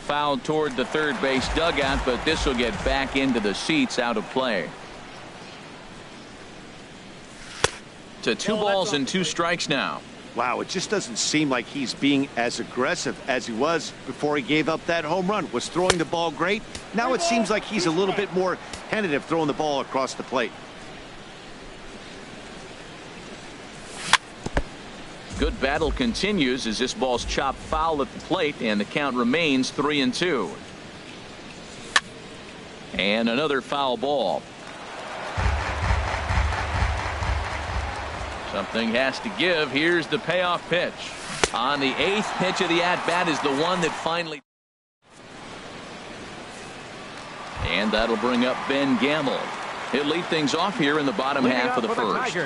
Fouled toward the third base dugout, but this will get back into the seats, out of play. To 2 balls and 2 strikes now. Wow, it just doesn't seem like he's being as aggressive as he was before he gave up that home run. Was throwing the ball great. Now it seems like he's a little bit more tentative throwing the ball across the plate. Good battle continues as this ball's chopped foul at the plate, and the count remains 3-2. And another foul ball. Something has to give. Here's the payoff pitch. On the 8th pitch of the at-bat is the one that finally. And that'll bring up Ben Gamble. He'll lead things off here in the bottom half of the first.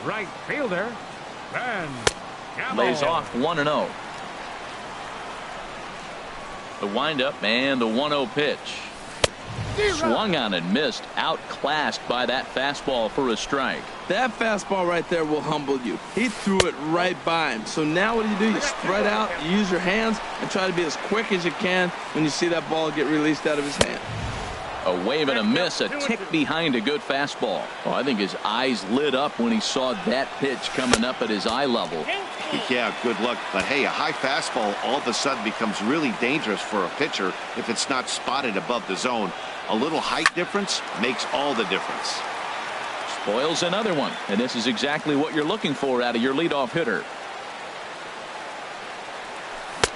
Right fielder, Ben Gamble. Lays off 1-0. The windup and the 1-0 pitch. Swung on and missed. Outclassed by that fastball for a strike. That fastball right there will humble you. He threw it right by him. So now what do? You spread out, you use your hands, and try to be as quick as you can when you see that ball get released out of his hand. A wave and a miss, a tick behind a good fastball. Oh, I think his eyes lit up when he saw that pitch coming up at his eye level. Yeah, good luck. But hey, a high fastball all of a sudden becomes really dangerous for a pitcher if it's not spotted above the zone. A little height difference makes all the difference. Spoils another one, and this is exactly what you're looking for out of your leadoff hitter.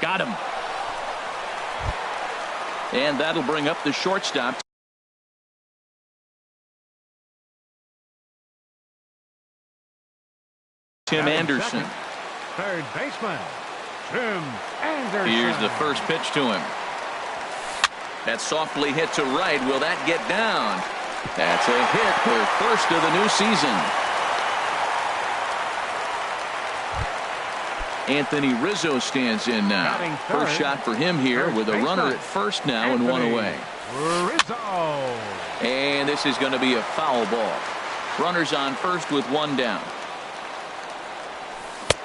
Got him. And that'll bring up the shortstop. Tim Anderson. Third baseman, Tim Anderson. Here's the first pitch to him. That's softly hit to right. Will that get down? That's a hit, their first of the new season. Anthony Rizzo stands in now. First shot for him here with a runner at first now and one away. Rizzo. And this is going to be a foul ball. Runners on first with one down.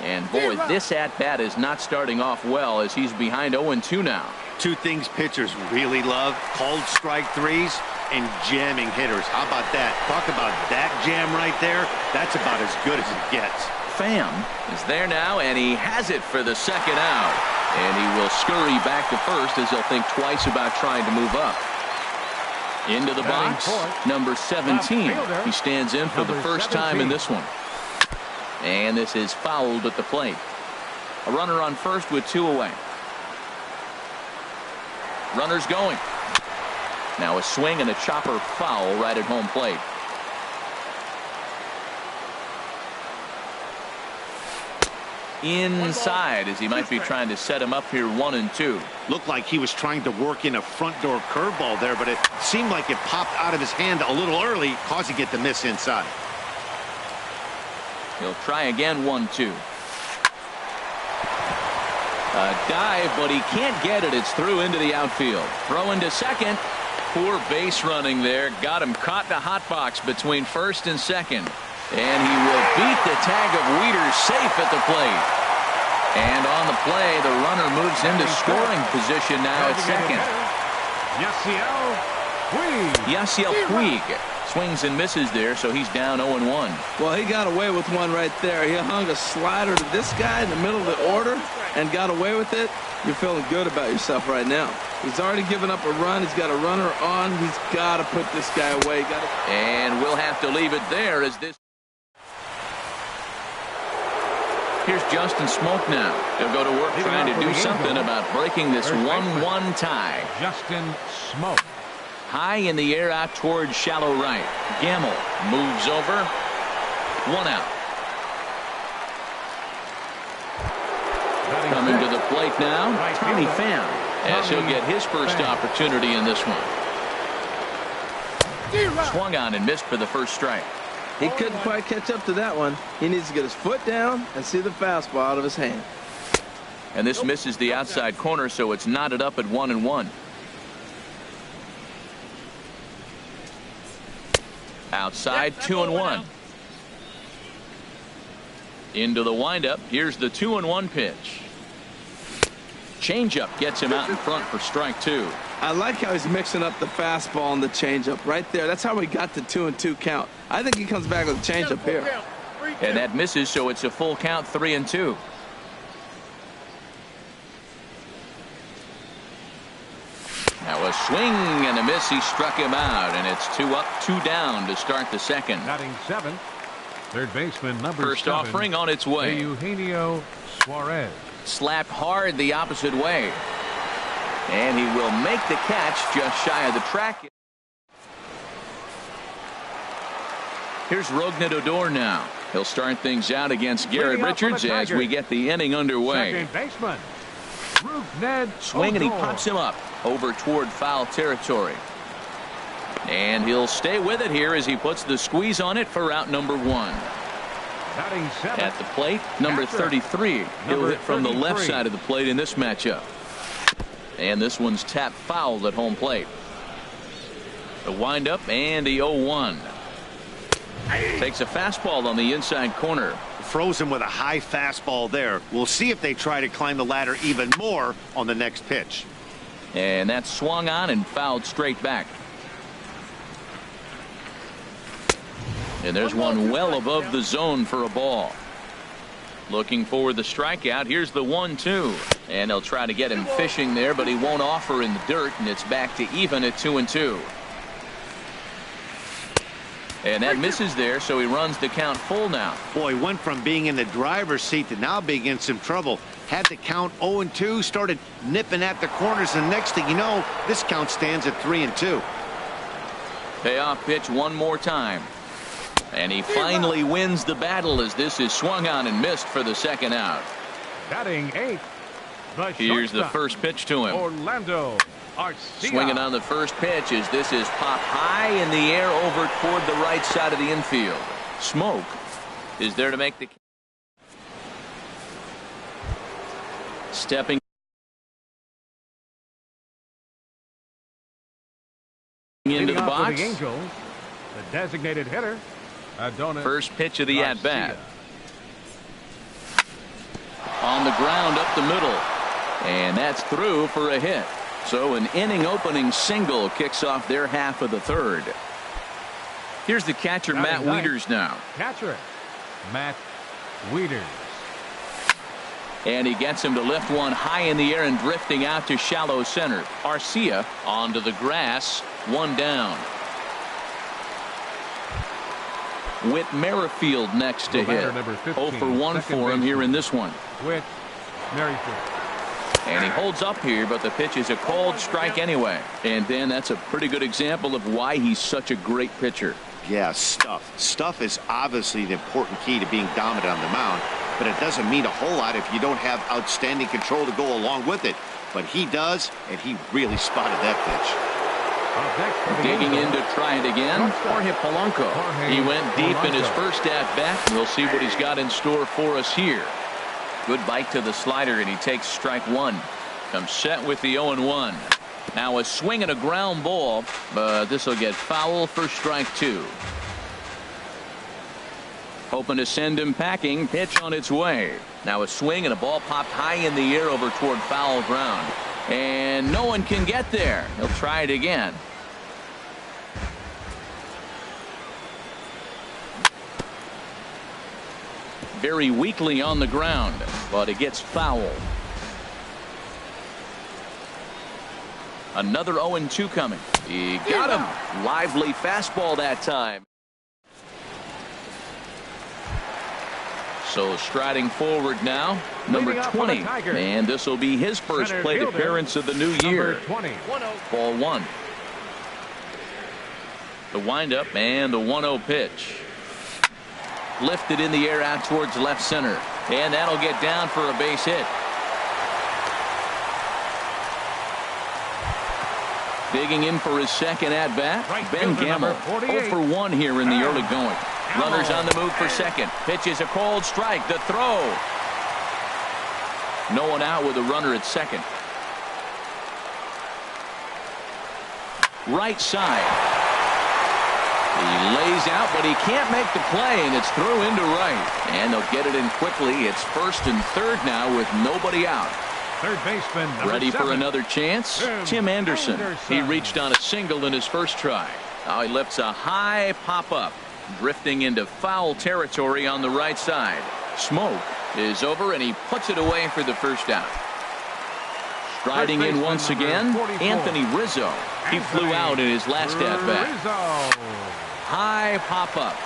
And boy, this at-bat is not starting off well as he's behind 0-2 now. Two things pitchers really love: called strike threes and jamming hitters. How about that? Talk about that jam right there. That's about as good as it gets. Pham is there now, and he has it for the second out. And he will scurry back to first as he'll think twice about trying to move up. Into the box, number 17. He stands in for the first time in this one. And this is fouled at the plate. A runner on first with two away. Runners going. Now a swing and a chopper foul right at home plate. Inside as he might be trying to set him up here 1-2. Looked like he was trying to work in a front door curveball there, but it seemed like it popped out of his hand a little early, causing it to miss inside. He'll try again 1-2. A dive, but he can't get it. It's through into the outfield. Throw into second. Poor base running there. Got him caught in a hot box between first and second. And he will beat the tag of Wieters safe at the plate. And on the play, the runner moves into scoring position now at second. Yasiel Puig swings and misses there, so he's down 0-1. Well, he got away with one right there. He hung a slider to this guy in the middle of the order and got away with it. You're feeling good about yourself right now. He's already given up a run. He's got a runner on. He's got to put this guy away. And we'll have to leave it there as this. Here's Justin Smoke now. He'll go to work trying to do something about breaking this 1-1 tie. Justin Smoke. High in the air out towards shallow right. Gamble moves over. One out. Coming to the plate now, Tommy Pham, as he'll get his first opportunity in this one. Swung on and missed for the first strike. He couldn't quite catch up to that one. He needs to get his foot down and see the fastball out of his hand. And this misses the outside corner, so it's knotted up at 1-1. Outside, 2-1. Into the windup. Here's the 2-1 pitch. Changeup gets him out in front for strike 2. I like how he's mixing up the fastball and the changeup right there. That's how we got the 2-2 count. I think he comes back with a changeup here. And that misses, so it's a full count, 3-2. Now a swing and a miss. He struck him out, and it's 2 up, 2 down to start the second. Batting seventh, third baseman number First 7. offering on its way. Eugenio Suarez. Slapped hard the opposite way. And he will make the catch just shy of the track. Here's Rougned Odor now. He'll start things out against Garrett Richards as we get the inning underway. Second baseman, Rougned Swing, and he Odor. pops him up over toward foul territory. And he'll stay with it here as he puts the squeeze on it for out number 1. Batting seventh, At the plate, number 33. He'll hit from the left 33. side of the plate in this matchup. And this one's tapped foul at home plate. The windup and the 0-1. Takes a fastball on the inside corner. Frozen with a high fastball there. We'll see if they try to climb the ladder even more on the next pitch. And that's swung on and fouled straight back. And there's one well above the zone for a ball. Looking for the strikeout. Here's the 1-2. And they'll try to get him fishing there, but he won't offer in the dirt, and it's back to even at 2-2. And that misses there, so he runs the count full now. Boy, went from being in the driver's seat to now being in some trouble. Had the count 0-2, started nipping at the corners, and next thing you know, this count stands at 3-2. Payoff pitch one more time. And he finally wins the battle as this is swung on and missed for the second out. batting eighth, the Here's the shortstop, first pitch to him. Orlando Arcia. Swinging on the first pitch as this is popped high in the air over toward the right side of the infield. Smoke is there to make the stepping into Leading the off for box. the Angels, the designated hitter, Adonis First pitch of the Garcia. at-bat. On the ground up the middle. And that's through for a hit. So an inning opening single kicks off their half of the third. Here's the catcher, Matt Batting ninth. Wieters now. Catcher, Matt Wieters. And he gets him to lift one high in the air and drifting out to shallow center. Arcia onto the grass, one down. Whit Merrifield next to The batter, hit. number 15, 0 for 1 second for him here in this one. With Merrifield. And he holds up here, but the pitch is a cold strike anyway. And then that's a pretty good example of why he's such a great pitcher. Yeah, stuff. Stuff is obviously the important key to being dominant on the mound, but it doesn't mean a whole lot if you don't have outstanding control to go along with it. But he does, and he really spotted that Up next for the Digging in Angels, to try it again, Jorge Polanco. Jorge He went deep in his Polanco. first at-bat, and we'll see what he's got in store for us here. Good bite to the slider, and he takes strike one. Comes set with the 0-1. Now a swing and a ground ball, but this will get foul for strike two. Hoping to send him packing. Pitch on its way. Now a swing and a ball popped high in the air over toward foul ground. And no one can get there. He'll try it again. Very weakly on the ground, but it gets foul. Another 0-2 coming. He got him. Lively fastball that time. So striding forward now, number Leading off for the 20. Tigers. And this will be his first Center plate fielder, appearance of the new year. number 20. Ball one. The windup and the 1-0 pitch. Lifted in the air out towards left center. And that'll get down for a base hit. Digging in for his second at-bat, Right Ben fielder, number Gamble. 48. 0 for 1 here in the Ben early going. Gamble. Runners on the move for second. Pitch is a cold strike. The throw. No one out with a runner at second. Right side. He lays out, but he can't make the play, and it's through into right. And they'll get it in quickly. It's first and third now with nobody out. Third baseman, number Ready 7. for another chance? Tim Anderson. He reached on a single in his first try. Now he lifts a high pop-up, drifting into foul territory on the right side. Smoke is over, and he puts it away for the first out. Striding in once again, Anthony Rizzo. He flew out in his last at-bat. High pop-up.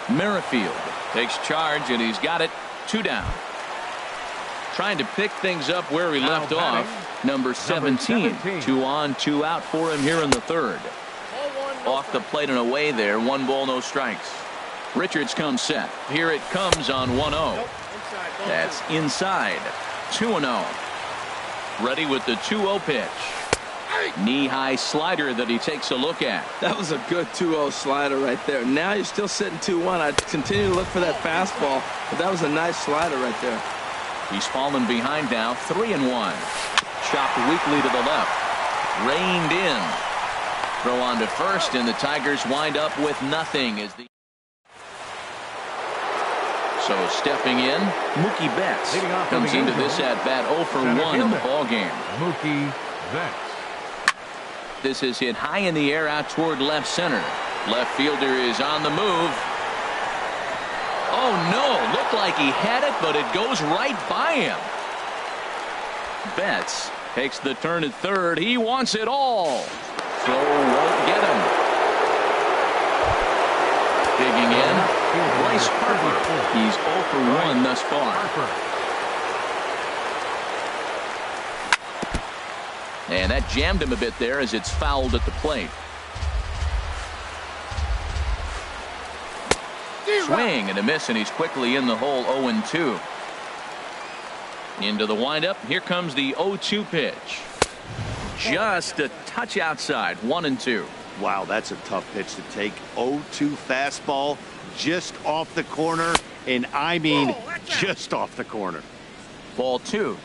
Merrifield takes charge, and he's got it. 2 down. Trying to pick things up where he left off. Number 17. 2 on, 2 out for him here in the third. Off the plate and away there. 1 ball, no strikes. Richards comes set. Here it comes on 1-0. That's inside. 2-0. Ready with the 2-0 pitch. Knee-high slider that he takes a look at. That was a good 2-0 slider right there. Now you're still sitting 2-1. I'd continue to look for that fastball, but that was a nice slider right there. He's fallen behind now. 3-1. Chopped weakly to the left. Reined in. Throw on to first, and the Tigers wind up with nothing as the So stepping in, Mookie Betts comes into this at-bat 0 for 1 in the ballgame. Mookie Betts. This is hit high in the air out toward left center. Left fielder is on the move. Oh no, looked like he had it, but it goes right by him. Betts takes the turn at third. He wants it all. Throw won't get him. Digging in, Bryce Harper. He's 0 for 1 thus far. And that jammed him a bit there as it's fouled at the plate. Swing and a miss, and he's quickly in the hole. 0-2. Into the windup. Here comes the 0-2 pitch. Just a touch outside. 1-2. Wow, that's a tough pitch to take. 0-2 fastball just off the corner, and I mean just off the corner. Ball 2.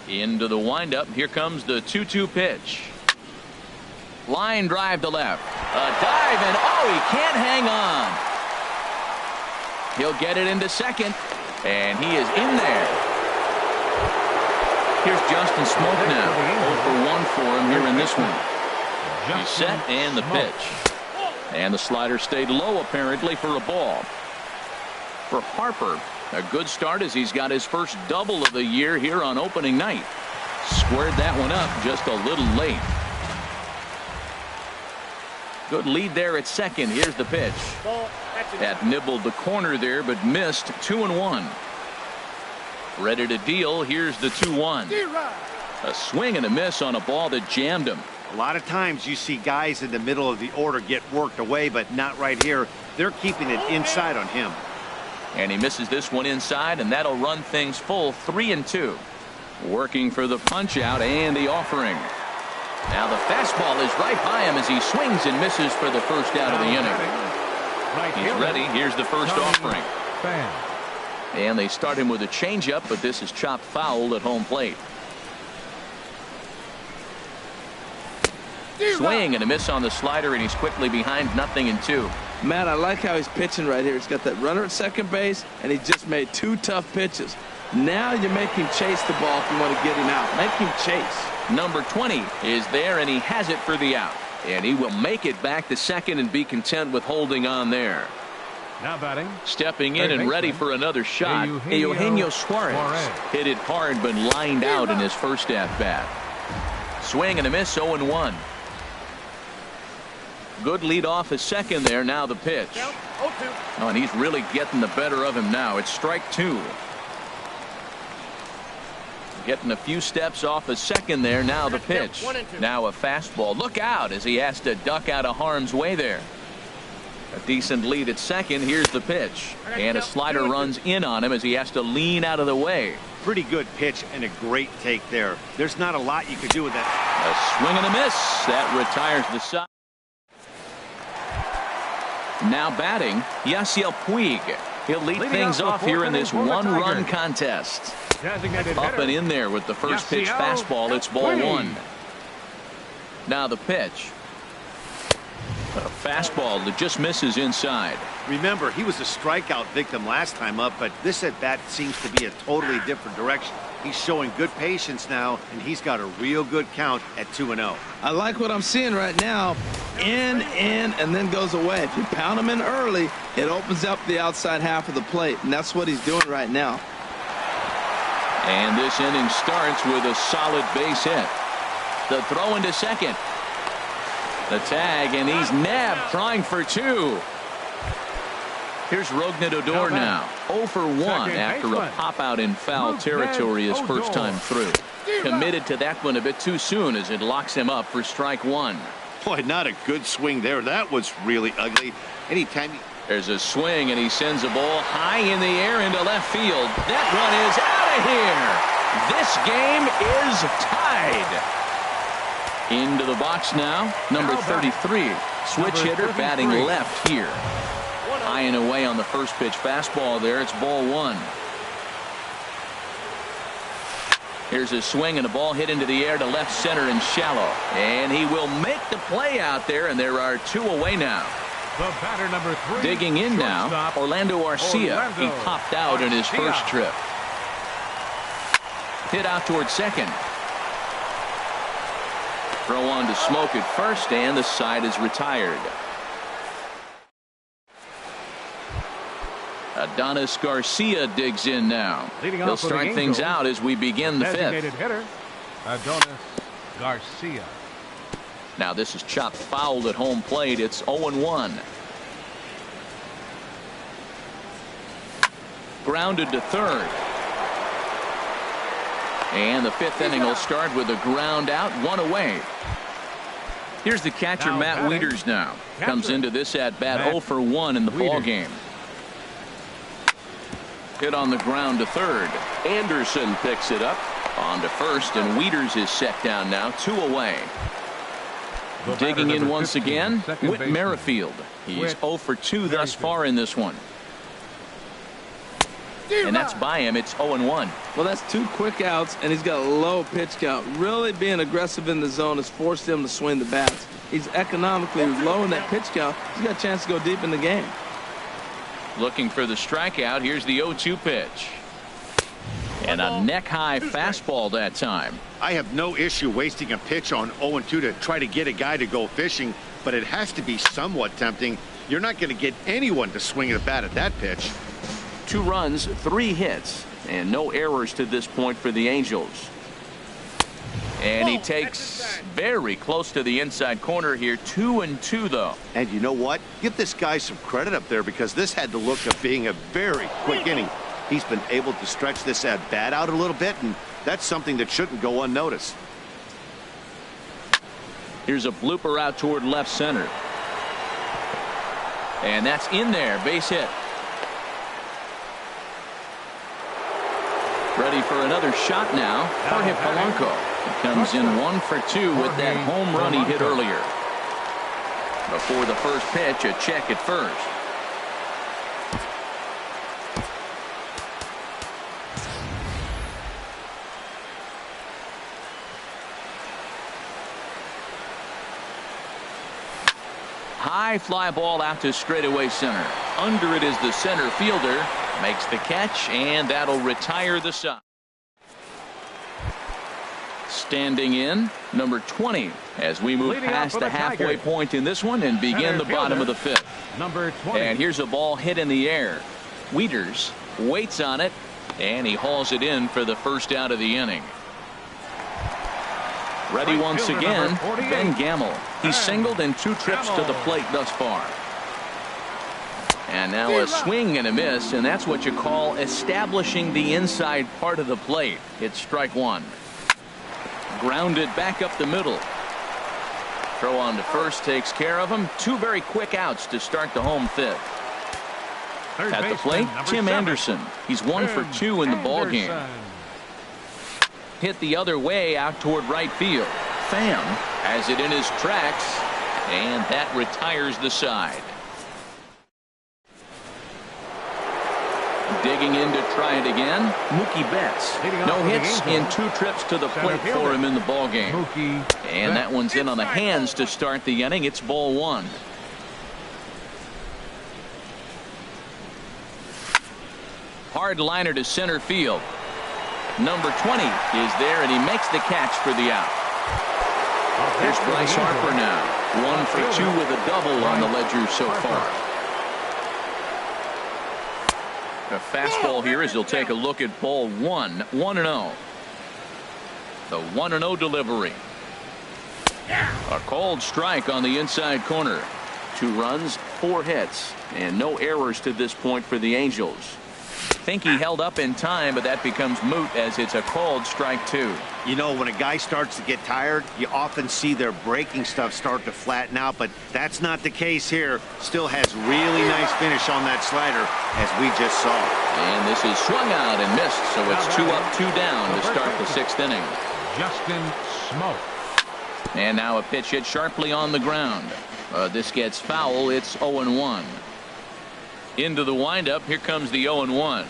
Into the windup. Here comes the 2-2 pitch. Line drive to left. A dive, and oh, he can't hang on. He'll get it into second, and he is in there. Here's Justin Smoke now. 0 for 1 for him here in this one. He's set, and the pitch. And the slider stayed low apparently for a ball. For Harper, a good start as he's got his first double of the year here on opening night. Squared that one up just a little late. Good lead there at second. Here's the pitch. That nibbled the corner there, but missed. 2-1. Ready to deal. Here's the 2-1. A swing and a miss on a ball that jammed him. A lot of times you see guys in the middle of the order get worked away, but not right here. They're keeping it inside on him. And he misses this one inside, and that'll run things full. 3-2. Working for the punch out and the offering. Now the fastball is right by him as he swings and misses for the first out of the inning. He's ready. Here's the first offering. And they start him with a changeup, but this is chopped foul at home plate. Swing and a miss on the slider, and he's quickly behind 0-2. Matt, I like how he's pitching right here. He's got that runner at second base, and he just made 2 tough pitches. Now you make him chase the ball if you want to get him out. Make him chase. Number 20 is there, and he has it for the out. And he will make it back to second and be content with holding on there. Now batting. Stepping in and ready for another shot. Eugenio Suarez hit it hard but lined out in his first at-bat. Swing and a miss. 0-1. Good lead off his second there. Now the pitch. Oh, and he's really getting the better of him now. It's strike 2. Getting a few steps off a second there. Now the pitch. Now a fastball. Look out as he has to duck out of harm's way there. A decent lead at second. Here's the pitch. And a slider runs in on him as he has to lean out of the way. Pretty good pitch and a great take there. There's not a lot you could do with that. A swing and a miss. That retires the side. Now batting, Yasiel Puig. He'll lead things off here in this one-run contest. Up and in there with the first pitch fastball. It's ball 1. Now the pitch. A fastball that just misses inside. Remember, he was a strikeout victim last time up, but this at-bat seems to be a totally different direction. He's showing good patience now, and he's got a real good count at 2-0. I like what I'm seeing right now. In, and then goes away. If you pound him in early, it opens up the outside half of the plate, and that's what he's doing right now. And this inning starts with a solid base hit. The throw into second. The tag, and he's nabbed, trying for 2. Here's Rognadodor now. 0 for 1 after a pop-out in foul territory his first time through. Committed to that one a bit too soon as it locks him up for strike 1. Boy, not a good swing there. That was really ugly. Anytime There's a swing, and he sends a ball high in the air into left field. That one is out of here. This game is tied. Into the box now, number 33. Switch hitter batting left here. High and away on the first pitch fastball there. It's ball 1. Here's a swing and a ball hit into the air to left center and shallow. And he will make the play out there, and there are 2 away now. The batter, number 3. Digging in now, Orlando Arcia. He popped out in his first trip. Hit out towards second. Throw on to Smoke at first, and the side is retired. Adonis Garcia digs in now. He'll start things out as we begin the 5th. Designated hitter, Adonis Garcia. Now this is chopped foul at home plate. It's 0-1. Grounded to third. And the 5th inning will start with a ground out, 1 away. Here's the catcher, Matt Wieters now. Comes into this at-bat 0 for 1 in the ball game. Hit on the ground to third. Anderson picks it up. On to first, and Wieters is set down now, 2 away. Digging in once again, Whit Merrifield. He's 0 for 2 thus far in this one. And that's by him. It's 0-1. Well, that's 2 quick outs, and he's got a low pitch count. Really being aggressive in the zone has forced him to swing the bats. He's economically low in that pitch count. He's got a chance to go deep in the game. Looking for the strikeout. Here's the 0-2 pitch. And a neck-high fastball that time. I have no issue wasting a pitch on 0-2 to try to get a guy to go fishing, but it has to be somewhat tempting. You're not going to get anyone to swing at a bat at that pitch. 2 runs, 3 hits, and no errors to this point for the Angels. And he takes very close to the inside corner here. 2-2 though. And you know what? Give this guy some credit up there, because this had the look of being a very quick inning. He's been able to stretch this at bat out a little bit, and that's something that shouldn't go unnoticed. Here's a blooper out toward left center. And that's in there. Base hit. Ready for another shot now. Jorge Polanco. He comes in 1 for 2 with that home run he hit earlier. Before the first pitch, a check at first. High fly ball out to straightaway center. Under it is the center fielder. Makes the catch, and that'll retire the side. Standing in, number 20, as we move past the halfway point in this one and begin the bottom of the 5th. Number 20. And here's a ball hit in the air. Wieters waits on it, and he hauls it in for the first out of the inning. Ready once again, Ben Gamel. He's singled in 2 trips to the plate thus far. And now a swing and a miss, and that's what you call establishing the inside part of the plate. It's strike 1. Grounded back up the middle. Throw on to first takes care of him. 2 very quick outs to start the home 5th. At the plate, Tim Anderson. He's 1 for 2 in the ball game. Hit the other way out toward right field. Pham has it in his tracks, and that retires the side. Digging in to try it again, Mookie Betts. No hits in 2 trips to the plate for him in the ball game. And that one's in on the hands to start the inning. It's ball 1. Hard liner to center field. Number 20 is there, and he makes the catch for the out. Here's Bryce Harper now. 1 for 2 with a double on the ledger so far. A fastball here as he'll take a look at ball 1. 1-0. The 1-0 delivery. A called strike on the inside corner. 2 runs, 4 hits, and no errors to this point for the Angels. Think he held up in time, but that becomes moot as it's a called strike 2. You know, when a guy starts to get tired, you often see their breaking stuff start to flatten out, but that's not the case here. Still has really nice finish on that slider, as we just saw. And this is swung out and missed, so it's 2 up, 2 down to start the 6th inning. Justin Smoke. And now a pitch hit sharply on the ground. This gets foul. It's 0-1. Into the windup. Here comes the 0-1.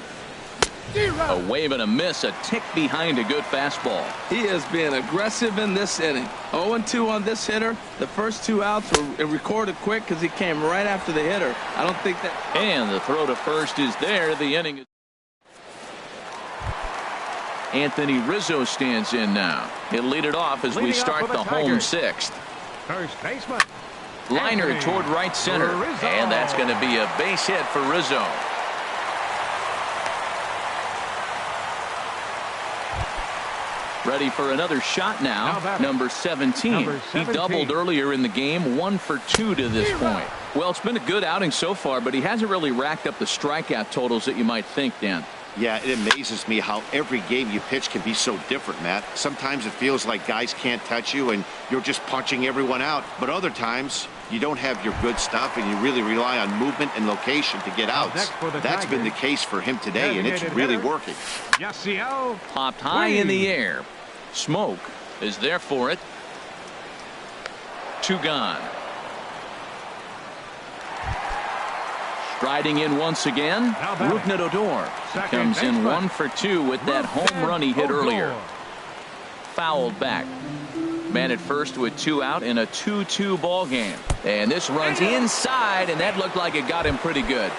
A wave and a miss. A tick behind a good fastball. He is being aggressive in this inning. 0-2 on this hitter. The first 2 outs were recorded quick because he came right after the hitter. I don't think that. And the throw to first is there. The inning is. Anthony Rizzo stands in now. He'll lead it off as we start the home 6th. First baseman. Liner toward right center. And that's going to be a base hit for Rizzo. Ready for another shot now. Number 17. He doubled earlier in the game. 1 for 2 to this point. Well, it's been a good outing so far, but he hasn't really racked up the strikeout totals that you might think, Dan. Yeah, it amazes me how every game you pitch can be so different, Matt. Sometimes it feels like guys can't touch you and you're just punching everyone out. But other times you don't have your good stuff and you really rely on movement and location to get outs. That's been the case for him today, and it's really working. Popped high in the air. Smoke is there for it. 2 gone. Striding in once again, Rougned Odor comes in 1 for 2 with that home run he hit earlier. Fouled back. Man at first with 2 out in a 2-2 ball game. And this runs inside, and that looked like it got him pretty good.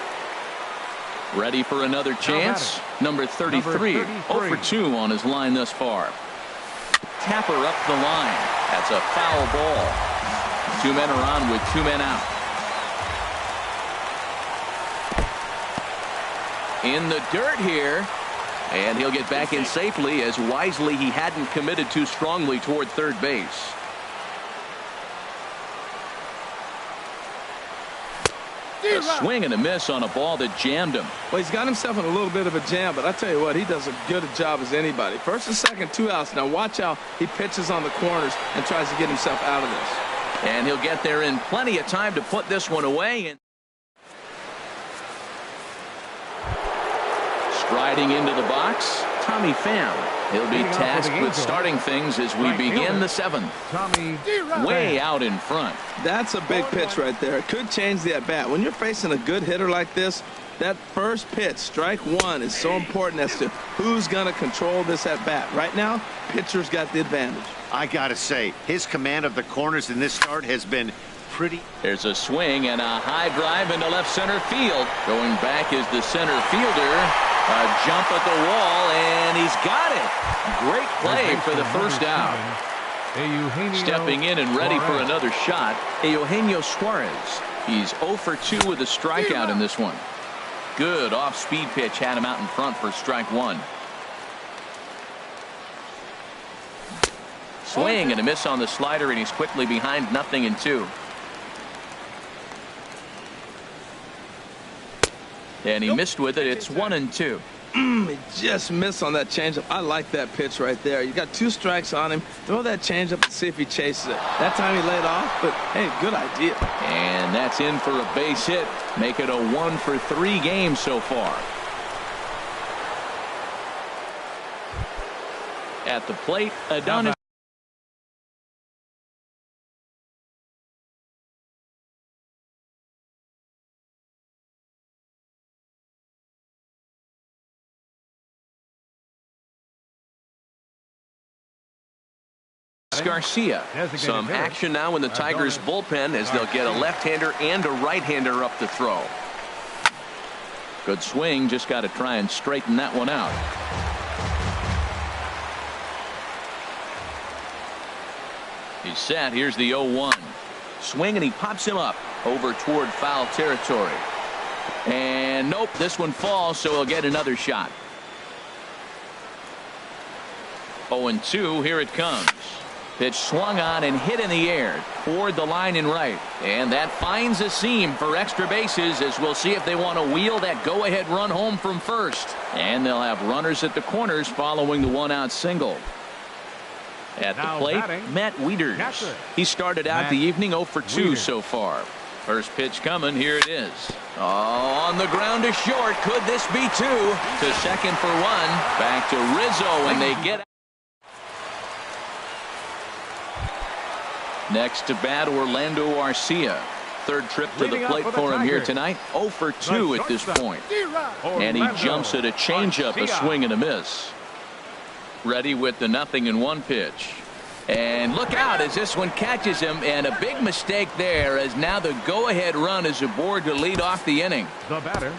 Ready for another chance. Number 33, 0 for 2 on his line thus far. Tapper up the line. That's a foul ball. 2 men are on with 2 men out. In the dirt here, and he'll get back in safely as wisely he hadn't committed too strongly toward third base. A swing and a miss on a ball that jammed him. Well, he's got himself in a little bit of a jam, but I tell you what, he does as good a job as anybody. First and second, 2 outs. Now watch how he pitches on the corners and tries to get himself out of this. And he'll get there in plenty of time to put this one away. And striding into the box, Tommy Pham. He'll be tasked with starting things as we begin the 7th. Way out in front. That's a big pitch right there. It could change the at-bat. When you're facing a good hitter like this, that first pitch, strike 1, is so important as to who's going to control this at-bat. Right now, pitcher's got the advantage. I got to say, his command of the corners in this start has been pretty. There's a swing and a high drive into left center field. Going back is the center fielder. A jump at the wall, and he's got it. Great play for the first out. Stepping in and ready for another shot, Eugenio Suarez. He's 0 for 2 with a strikeout in this one. Good off-speed pitch had him out in front for strike 1. Swing and a miss on the slider, and he's quickly behind 0-2. And he missed with it. It's 1-2. He just missed on that changeup. I like that pitch right there. You got 2 strikes on him. Throw that changeup and see if he chases it. That time he laid off, but hey, good idea. And that's in for a base hit. Make it a 1 for 3 game so far. At the plate, Adonis. Garcia. Some action now in the Tigers bullpen as they'll get a left-hander and a right-hander up to throw. Good swing, just got to try and straighten that one out. He's set. Here's the 0-1. Swing, and he pops him up over toward foul territory. And nope, this one falls, so he'll get another shot. 0-2, here it comes. Pitch swung on and hit in the air toward the line and right. And that finds a seam for extra bases, as we'll see if they want to wheel that go-ahead run home from first. And they'll have runners at the corners following the one-out single. At the plate, Matt Wieters. He started out the evening 0 for 2 so far. First pitch coming. Here it is. Oh, on the ground to short. Could this be 2? To second for 1. Back to Rizzo, and they get out. Next to bat, Orlando Arcia. Third trip to the plate for him here tonight. 0 for 2 at this point. And he jumps at a changeup, a swing and a miss. Ready with the 0-1 pitch. And look out as this one catches him, and a big mistake there, as now the go-ahead run is aboard to lead off the inning. The batter.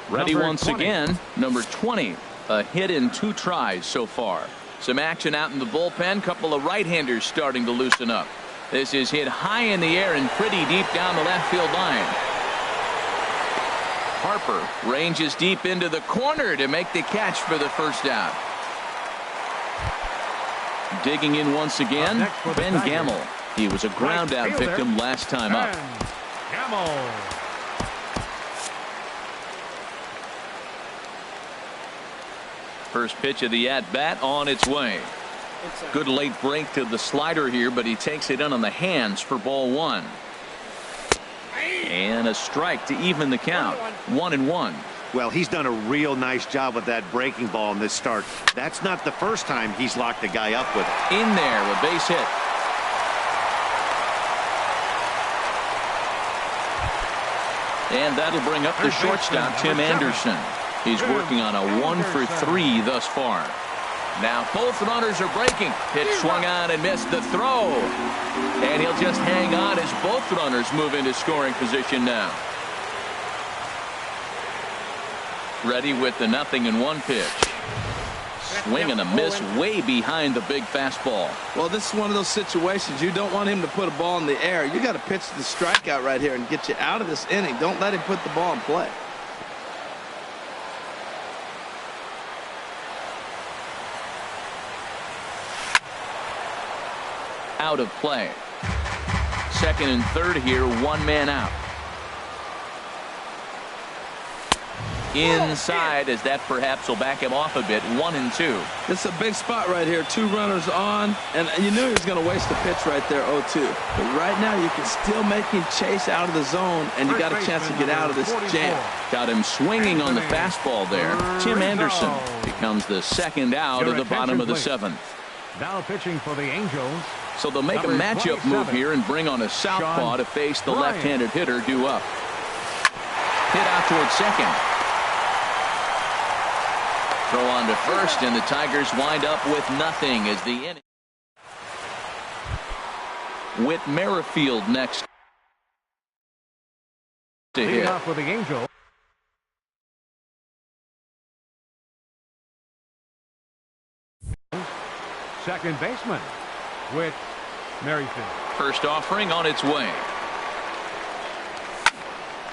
Ready once again, number 20. A hit in 2 tries so far. Some action out in the bullpen. Couple of right-handers starting to loosen up. This is hit high in the air and pretty deep down the left field line. Harper ranges deep into the corner to make the catch for the first out. Digging in once again, Ben Gamel. He was a ground out victim last time up. First pitch of the at-bat on its way. Good late break to the slider here, but he takes it in on the hands for ball 1. And a strike to even the count. 1-1. Well, he's done a real nice job with that breaking ball in this start. That's not the first time he's locked a guy up with it. In there, a base hit. And that'll bring up the shortstop, Tim Anderson. He's working on a 1 for 3 thus far. Now both runners are breaking. Pitch swung on and missed the throw. And he'll just hang on as both runners move into scoring position now. Ready with the 0-1 pitch. Swing and a miss way behind the big fastball. Well, this is one of those situations you don't want him to put a ball in the air. You got to pitch the strikeout right here and get you out of this inning. Don't let him put the ball in play. Out of play. Second and third here, 1 man out. Inside, as that perhaps will back him off a bit. 1-2. This is a big spot right here. 2 runners on, and you knew he was going to waste a pitch right there, 0-2. But right now you can still make him chase out of the zone, and you got a chance to get out of this jam. Got him swinging on the fastball there. Tim Anderson becomes the second out of the bottom of the 7th. Now pitching for the Angels. So they'll make a matchup move here and bring on a southpaw to face the left-handed hitter due up. Hit out toward second. Throw on to first, and the Tigers wind up with nothing as the inning. Whit Merrifield next to hit. Off with the Angels. Second baseman, Whit Merrifield. First offering on its way.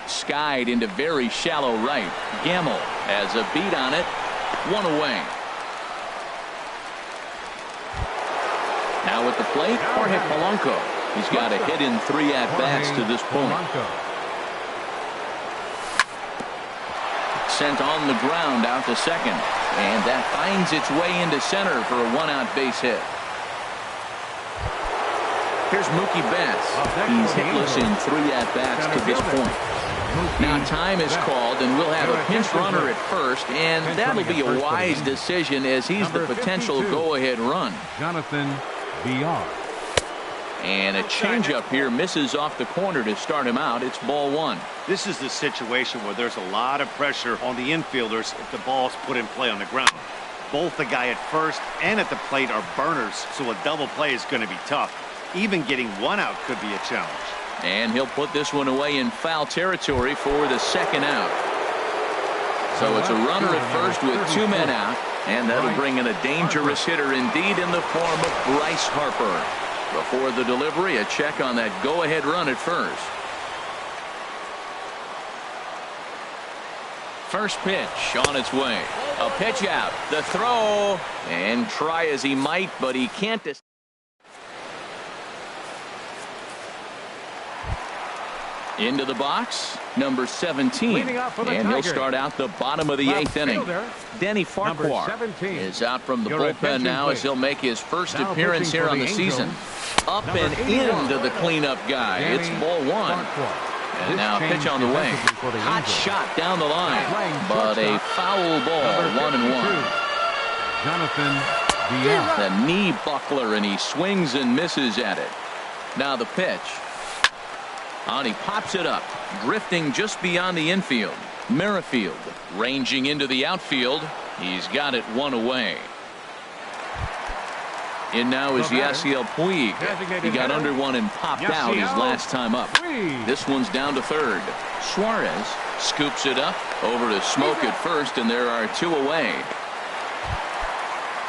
Skied into very shallow right. Gamel has a beat on it. 1 away. Now at the plate, Jorge Polanco. He's got a hit in 3 at-bats to this point. Sent on the ground out to second. And that finds its way into center for a 1-out base hit. Here's Mookie Betts. He's hitless in 3 at-bats to this point. Now time is called, and we'll have a pinch runner at first, and that'll be a wise decision as he's the potential go-ahead run. Jonathan VR. And a changeup here misses off the corner to start him out. It's ball 1. This is the situation where there's a lot of pressure on the infielders if the ball's put in play on the ground. Both the guy at first and at the plate are burners, so a double play is going to be tough. Even getting 1 out could be a challenge. And he'll put this one away in foul territory for the second out. So it's a runner at first with 2 men out, and that'll bring in a dangerous hitter indeed in the form of Bryce Harper. Before the delivery, a check on that go-ahead run at first. First pitch on its way. A pitch out. The throw. And try as he might, but he can't. Into the box, number 17. And he'll start out the bottom of the 8th inning. Denny Farquhar is out from the bullpen now as he'll make his first appearance here on the season. Up and into the cleanup guy. It's ball 1. And now a pitch on the way. Hot shot down the line, but a foul ball, 1-1. The knee buckler, and he swings and misses at it. Now the pitch. And he pops it up, drifting just beyond the infield. Merrifield ranging into the outfield. He's got it 1 away. In now is Yasiel Puig. He got under one and popped out his last time up. This one's down to third. Suarez scoops it up over to Smoke at first, and there are 2 away.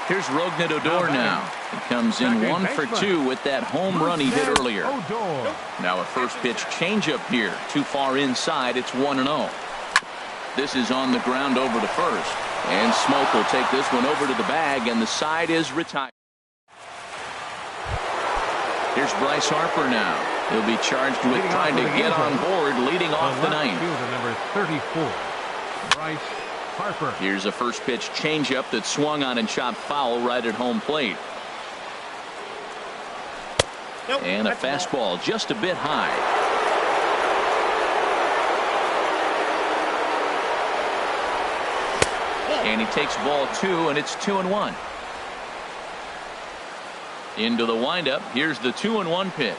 Here's Rougned Odor now. He comes in 1 for 2 with that home run he hit earlier. Now a first pitch changeup here. Too far inside. It's 1-0. This is on the ground over to first. And Smoke will take this one over to the bag, and the side is retired. Here's Bryce Harper now. He'll be charged with trying to get on board, leading off the 9th. Number 34, Bryce Harper. Here's a first pitch changeup that swung on and chopped foul right at home plate. And a fastball just a bit high. And he takes ball 2, and it's 2-1. Into the windup. Here's the 2-1 pitch.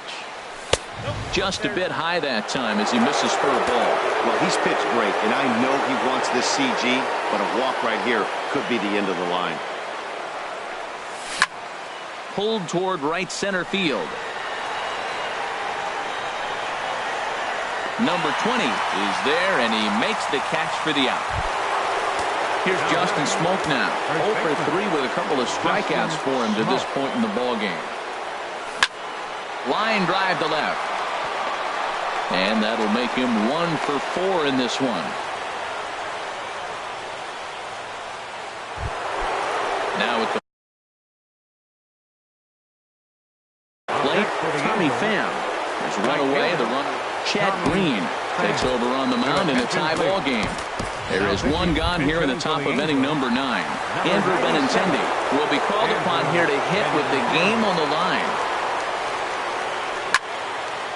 Just a bit high that time as he misses for a ball. Well, he's pitched great, and I know he wants this CG, but a walk right here could be the end of the line. Pulled toward right center field. Number 20 is there, and he makes the catch for the out. Here's Justin Smoke now. 0 for 3 with a couple of strikeouts for him to this point in the ballgame. Line drive to left. And that'll make him 1 for 4 in this one. Now at the plate, Tommy Pham. There's 1 away. The runner, Chad Green, takes over on the mound in a tie ball game. There is 1 gone here in the top of inning number 9. Andrew Benintendi will be called upon here to hit with the game on the line.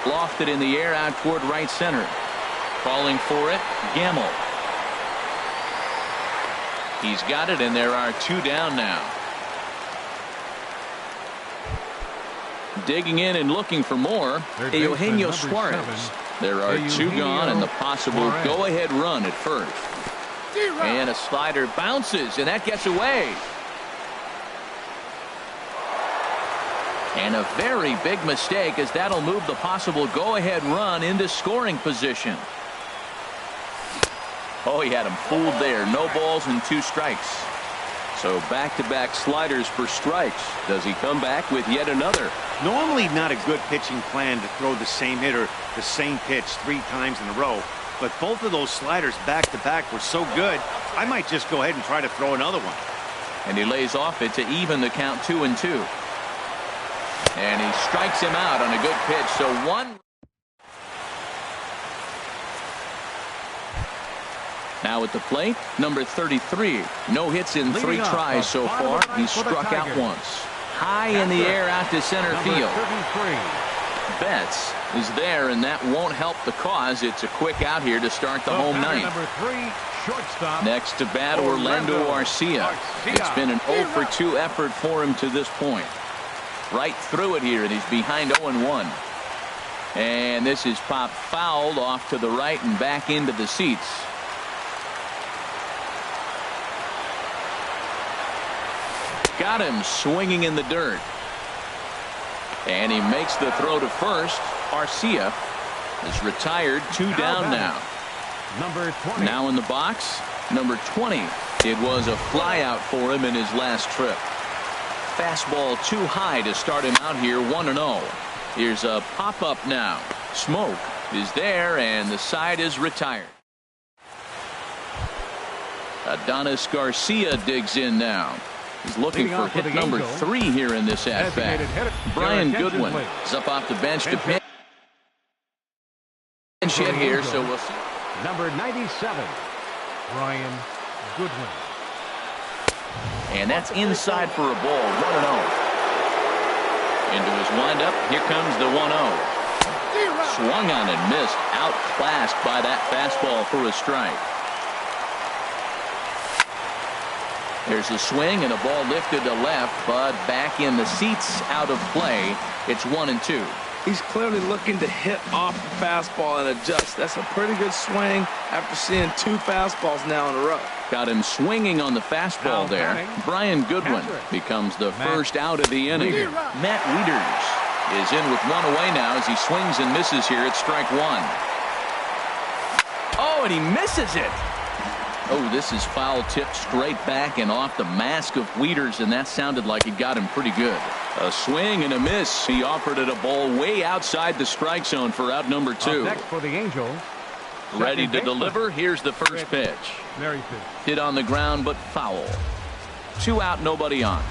Lofted in the air out toward right center. Calling for it, Gamble. He's got it, and there are 2 down now. Digging in and looking for more, Eugenio Suarez. There are 2 gone, and the possible go-ahead run at first. And a slider bounces, and that gets away. And a very big mistake, as that'll move the possible go-ahead run into scoring position. Oh, he had him fooled there. No balls and 2 strikes. So back-to-back sliders for strikes. Does he come back with yet another? Normally not a good pitching plan to throw the same hitter the same pitch 3 times in a row. But both of those sliders back-to-back were so good, I might just go ahead and try to throw another one. And he lays off it to even the count 2-2. And he strikes him out on a good pitch. So 1. Now at the plate, number 33. No hits in 3 tries so far. He's struck out once. High in the air out to center field. Betts is there, and that won't help the cause. It's a quick out here to start the home 9th. Next to bat, Orlando Arcia. It's been an 0 for 2 effort for him to this point. Right through it here, and he's behind 0-1. And this is popped fouled off to the right and back into the seats. Got him swinging in the dirt. And he makes the throw to first. Arcia is retired. 2 down now. Number 20. Now in the box, number 20. It was a flyout for him in his last trip. Fastball too high to start him out here 1-0. Here's a pop-up now. Smoke is there, and the side is retired. Adonis Garcia digs in now. He's looking for hit number 3 here in this at-bat. Brian Goodwin is up off the bench to pitch hit here, so we'll see. Number 97, Brian Goodwin. And that's inside for a ball, 1-0. Into his windup, here comes the 1-0. Swung on and missed, outclassed by that fastball for a strike. There's a swing and a ball lifted to left, but back in the seats, out of play. It's 1-2. He's clearly looking to hit off the fastball and adjust. That's a pretty good swing after seeing 2 fastballs now in a row. Got him swinging on the fastball there. Brian Goodwin becomes the first out of the inning. Matt Wieters is in with 1 away now as he swings and misses here at strike 1. Oh, and he misses it. Oh, this is foul tipped straight back and off the mask of Wieters, and that sounded like it got him pretty good. A swing and a miss. He offered it a ball way outside the strike zone for out number 2. Next for the Angels. Ready to deliver. Here's the first pitch. Hit on the ground, but foul. 2 out, nobody on.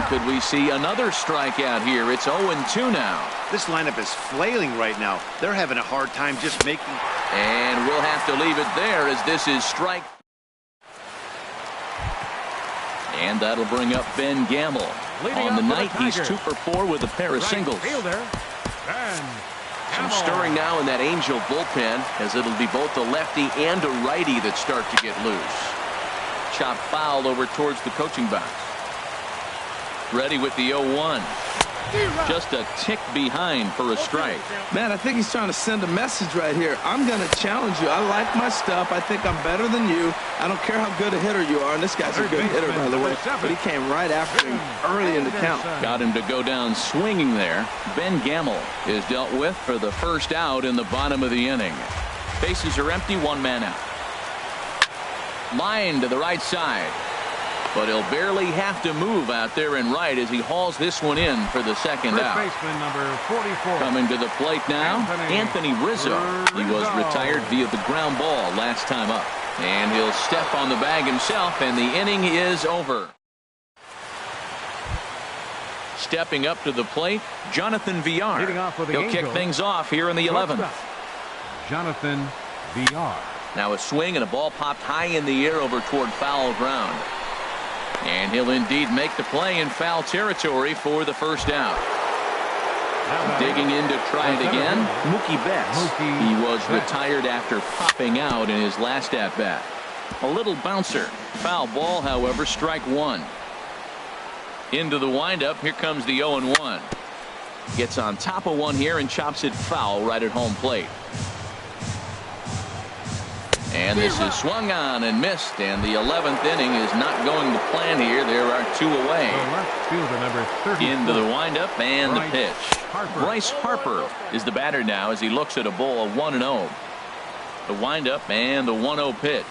Could we see another strikeout here? It's 0-2 now. This lineup is flailing right now. They're having a hard time just making. And we'll have to leave it there as this is strike. And that'll bring up Ben Gamble. On the night, he's 2 for 4 with a pair of singles. Some stirring now in that Angel bullpen, as it'll be both a lefty and a righty that start to get loose. Chop foul over towards the coaching box. Ready with the 0-1. Just a tick behind for a strike. Man, I think he's trying to send a message right here. I'm going to challenge you. I like my stuff. I think I'm better than you. I don't care how good a hitter you are. And this guy's a good hitter, by the way. But he came right after him early in the count. Got him to go down swinging there. Ben Gamble is dealt with for the first out in the bottom of the inning. Bases are empty, 1 man out. Line to the right side. But he'll barely have to move out there and right as he hauls this one in for the second out. Baseman number 44. Coming to the plate now, Anthony Rizzo. He was retired via the ground ball last time up. And he'll step on the bag himself, and the inning is over. Stepping up to the plate, Jonathan Villar. He'll kick things off here in the 11th. Jonathan Villar. Now a swing and a ball popped high in the air over toward foul ground. And he'll indeed make the play in foul territory for the first out. Digging in to try it again, Mookie Betts. He was retired after popping out in his last at-bat. A little bouncer. Foul ball, however, strike 1. Into the windup, here comes the 0-1. Gets on top of one here and chops it foul right at home plate. And this is swung on and missed, and the 11th inning is not going to plan here. There are 2 away. Into the windup and the pitch. Bryce Harper is the batter now as he looks at a ball of 1-0. The windup and the 1-0 pitch.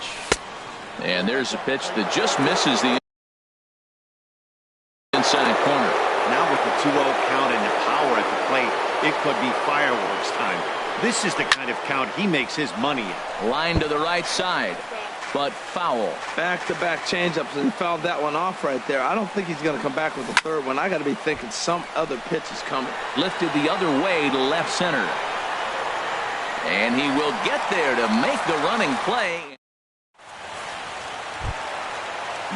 And there's a pitch that just misses the inside corner. Now with the 2-0 count and the power at the plate, it could be fireworks time. This is the kind of count he makes his money in. Line to the right side, but foul. Back-to-back changeups, and he fouled that one off right there. I don't think he's going to come back with a third one. I got to be thinking some other pitch is coming. Lifted the other way to left center. And he will get there to make the running play.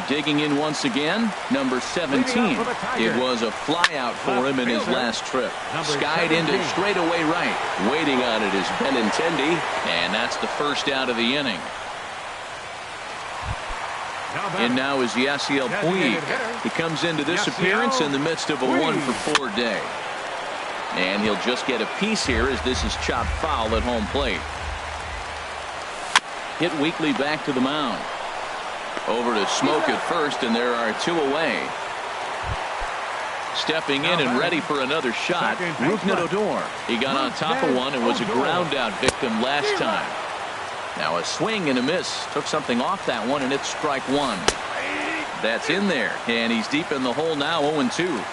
Digging in once again, number 17. It was a flyout for him in his last trip. Skied into straightaway right. Waiting on it is Benintendi, and that's the first out of the inning. And now is Yasiel Puig. He comes into this appearance in the midst of a 1-for-4 day. And he'll just get a piece here as this is chopped foul at home plate. Hit weakly back to the mound. Over to Smoke at first, and there are 2 away. Stepping in and ready for another shot, Odor. He got on top of one and was a ground out victim last time. Now a swing and a miss. Took something off that one, and it's strike one. That's in there, and he's deep in the hole now, 0-2.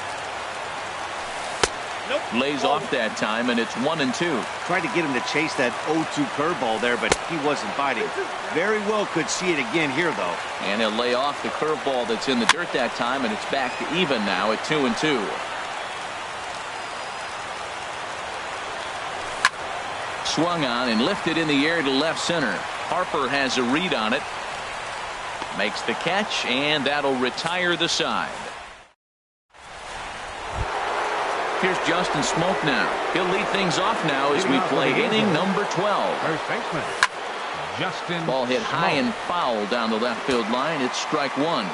Lays off that time, and it's 1-2. Tried to get him to chase that 0-2 curveball there, but he wasn't biting. Very well could see it again here, though. And he'll lay off the curveball that's in the dirt that time, and it's back to even now at 2-2. Swung on and lifted in the air to left center. Harper has a read on it. Makes the catch, and that'll retire the side. Here's Justin Smoke now. He'll lead things off now as we play inning number 12. First baseman, Justin Ball hit high and foul down the left field line. It's strike one.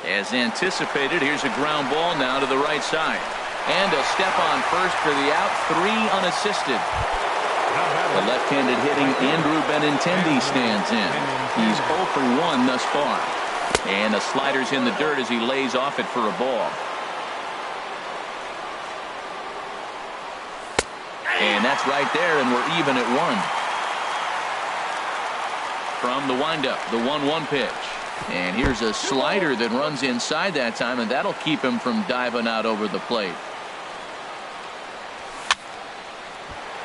As anticipated, here's a ground ball now to the right side. And a step on first for the out. 3 unassisted. The left-handed hitting Andrew Benintendi stands in. He's 0 for 1 thus far. And the slider's in the dirt as he lays off it for a ball. And that's right there, and we're even at 1. From the windup, the 1-1 pitch. And here's a slider that runs inside that time, and that'll keep him from diving out over the plate.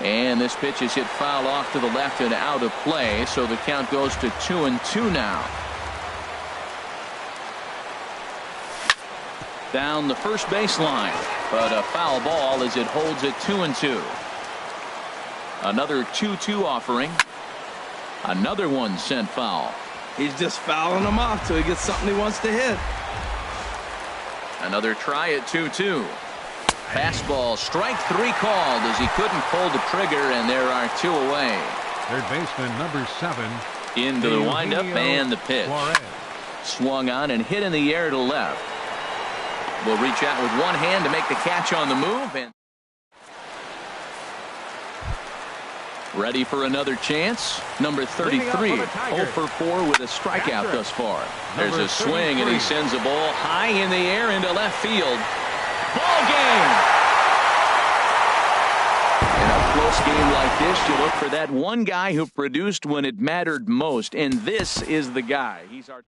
And this pitch is hit foul off to the left and out of play, so the count goes to 2-2 now. Down the first baseline, but a foul ball as it holds at 2-2. Another 2-2 offering. Another one sent foul. He's just fouling them off till he gets something he wants to hit. Another try at 2-2. Fastball, strike 3 called as he couldn't pull the trigger, and there are 2 away. Third baseman, number 7. Into the windup and the pitch. Swung on and hit in the air to left. Will reach out with one hand to make the catch on the move. And ready for another chance. Number 33, 0 for 4 with a strikeout thus far. There's a swing, and he sends a ball high in the air into left field. Ball game! In a close game like this, you look for that one guy who produced when it mattered most, and this is the guy. He's our